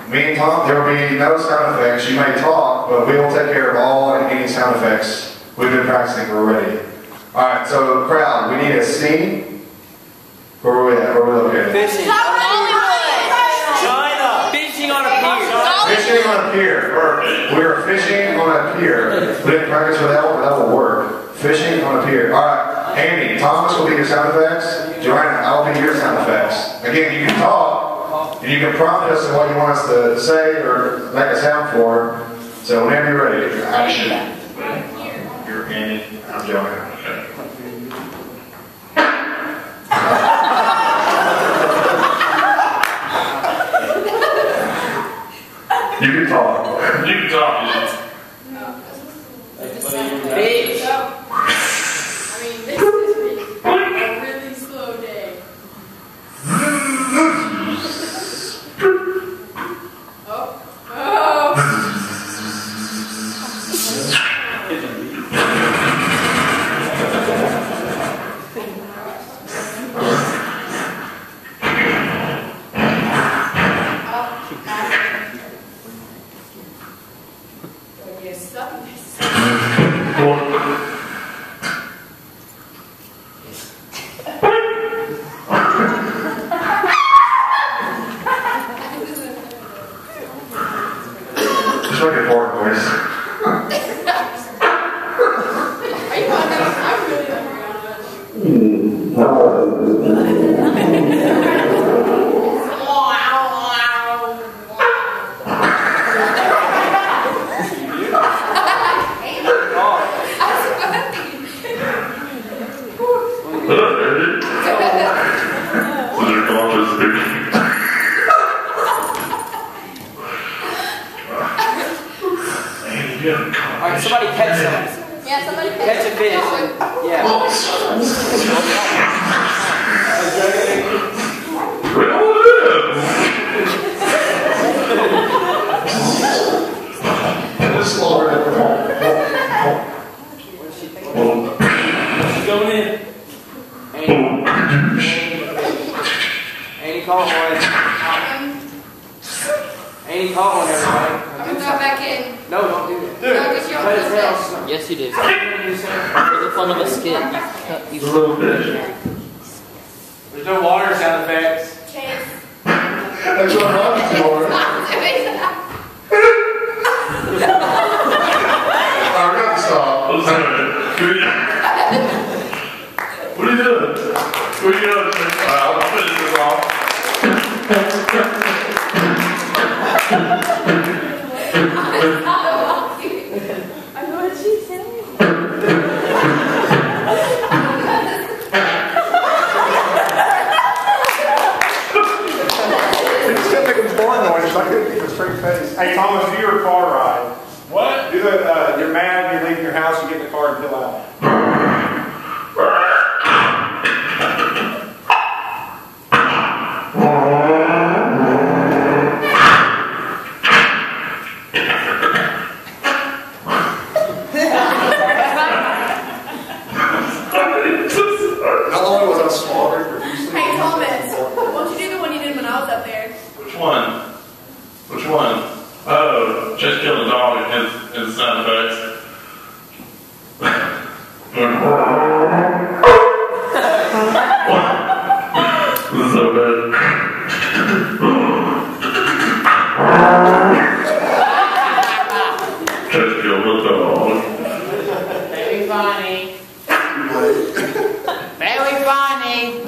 Me and Tom, there will be no sound effects. You may talk, but we will take care of all and any sound effects. We've been practicing, we're ready. Alright, so crowd, we need a scene. Where are we at? Where are we located? Fishing. China. Fishing on a pier. Fishing on a pier. We are fishing on a pier. We didn't practice for that one, but that will work. Fishing on a pier. Alright, Andy, Thomas will be your sound effects. Joanna, I'll be your sound effects. Again, you can talk, and you can prompt us on what you want us to say or make a sound for. So whenever you're ready, action. You're Andy, I'm Joanna. You can talk. You can talk. Fish. I mean, this is a really slow day. Oh. Just like a board voice. Are you hungry? I'm really Alright, somebody catch some. Yeah, somebody Catch a fish. Yeah. She's going in. Andy caught one. Andy caught one, everybody. I'm gonna go back in. No, don't do that. No, because you don't Cut his feel tail. fish. Yes, you did. For the fun of a skit, you Little fish. There's no water sound effects. Chase. That's what I'm for. Alright, we got to stop. What are you doing? What are you doing? I'll finish this off. I know what she said. It's still making boring noise. I couldn't keep a straight face. Hey, Thomas, do your car ride. What? Do the, you're mad, you're leaving your house, you get in the car and fill out. How long was I slaughtered profusely? Hey, Thomas, won't you do the one you did when I was up there? Which one? Which one? Oh, just kill the dog and his sound effects. This is so bad. Just kill the dog. Very funny. Very funny.